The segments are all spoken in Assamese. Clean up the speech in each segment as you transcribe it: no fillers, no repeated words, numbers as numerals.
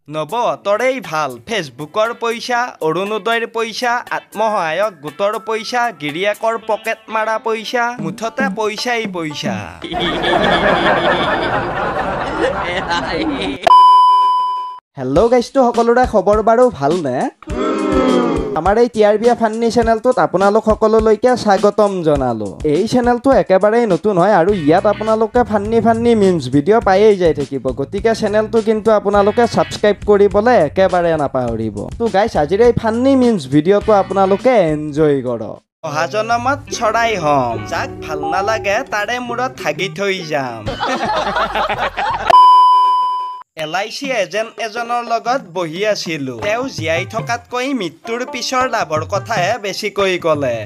নব তৰেই ভাল ফেচবুকৰ পইচা অৰুণোদয়ৰ পইচা আত্মসহায়ক গোটৰ পইচা গিৰিয়েকৰ পকেট মাৰা পইচা মুঠতে পইচাই পইচা হেল্ল' গাইজটো সকলোৰে খবৰ বাৰু ভালনে আমাৰ এই টিআৰবিএ ফান্নি চেনেলটোত আপোনালোক সকলোলৈকে স্বাগতম জনালো এই চেনেলটো একেবাৰেই নতুন হয় আৰু ইয়াত আপোনালোকে ফান্নি মিমছ ভিডিঅ' পায়েই যাই থাকিব গতিকে চেনেলটো কিন্তু আপোনালোকে ছাবস্ক্ৰাইব কৰিবলৈ একেবাৰে নাপাহৰিব তো গাইজ আজিৰ এই ফান্নি মিমছ ভিডিঅ'টো আপোনালোকে এনজয় কৰক অহা জনমত চৰাই হম যাক ভাল নালাগে তাৰে মূৰত হাগি থৈ যাম LIC এজেণ্ট এজনৰ লগত বহি আছিলো তেওঁ জীয়াই থকাতকৈ মৃত্যুৰ পিছৰ লাভৰ কথাহে বেছিকৈ ক'লে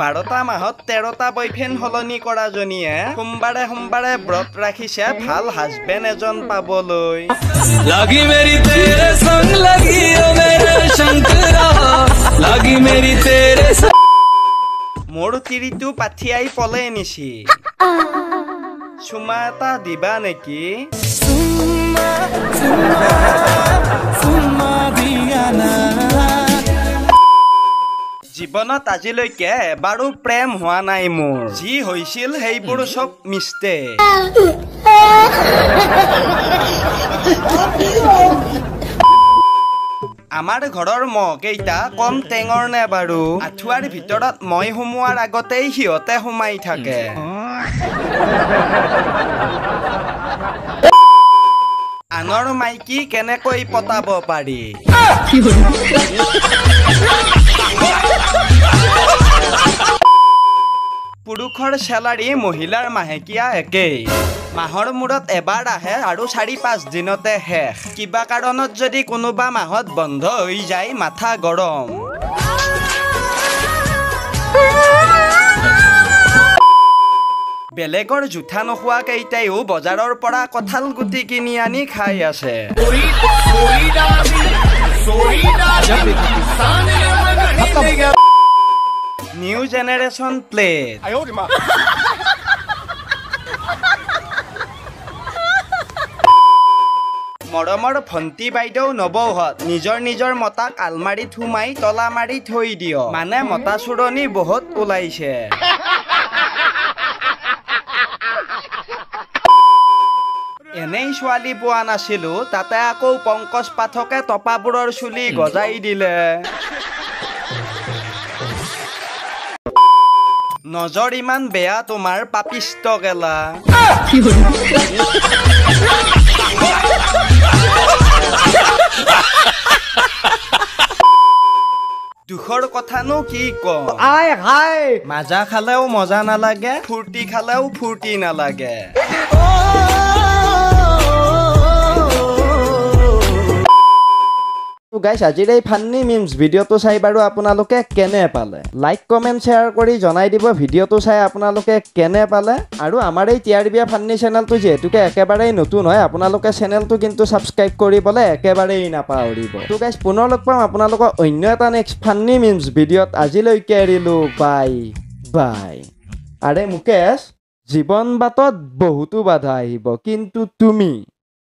বাৰটা মাহত 13টা বয়ফ্ৰেণ্ড সলনি কৰা জনীয়ে সোমবাৰে ব্ৰত ৰাখিছে ভাল হাজবেণ্ড এজন পাবলৈ লাগি মেৰি তেৰে সংগ লাগি ও মেৰে শংকৰা লাগি মেৰি তেৰে মোৰ তিৰিটো পাঠিয়াই পলে নিছি চুমা এটা দিবা নেকি জীৱনত আজিলৈকে এবাৰো প্ৰেম হোৱা নাই মোৰ যি হৈছিল সেইবোৰ সব মিষ্টেক আমাৰ ঘৰৰ মহ কেইটা কম টেঙৰ নে বাৰু আঠুৱাৰ ভিতৰত মই সোমোৱাৰ আগতেই সিহঁতে সোমাই থাকে আনৰ মাইকী কেনেকৈ পতাব পাৰি পুৰুষৰ চেলাৰী মহিলাৰ মাহেকীয়া একেই মাহৰ মূৰত এবাৰ আহে আৰু 4-5 দিনতে শেষ কিবা কাৰণত যদি কোনোবা মাহত বন্ধ হৈ যায় মাথা গৰম বেলেগৰ জুঠা নোখোৱা কেইটাইও বজাৰৰ পৰা কঁঠাল গুটি কিনি আনি খাই আছে নিউ জেনেৰেশ্যন প্লেট মৰমৰ ভণ্টি বাইদেউ নবৌহত নিজৰ মতাক আলমাৰীত সোমাই তলা মাৰি থৈ দিয় মানে মতা চুৰণি বহুত ওলাইছে এনেই ছোৱালী পোৱা নাছিলো তাতে আকৌ পংকজ পাঠকে টপাবোৰৰ চুলি গজাই দিলে নজৰ ইমান বেয়া তোমাৰ পাপিষ্ট গেলা দুখৰ কথানো কি কম মাজা খালেও মজা নালাগে ফূৰ্তি খালেও ফূৰ্তি নালাগে গাইজ আজিৰ এই ফান্নি মিমছ ভিডিঅ'টো চাই বাৰু আপোনালোকে কেনে পালে লাইক কমেণ্ট শ্বেয়াৰ কৰি জনাই দিব ভিডিঅ'টো চাই আপোনালোকে কেনে পালে আৰু আমাৰ এই টিআৰবিএ ফান্নি চেনেলটো যিহেতুকে একেবাৰেই নতুন হয় আপোনালোকে চেনেলটো কিন্তু ছাবস্ক্ৰাইব কৰিবলৈ একেবাৰেই নাপাহৰিব তো গাইজ পুনৰ লগ পাম আপোনালোকক অন্য এটা নেক্সট ফান্নি মিমছ ভিডিঅ'ত আজিলৈকে এৰিলো বাই আৰে মুকেশ জীৱন বাটত বহুতো বাধা আহিব কিন্তু তুমি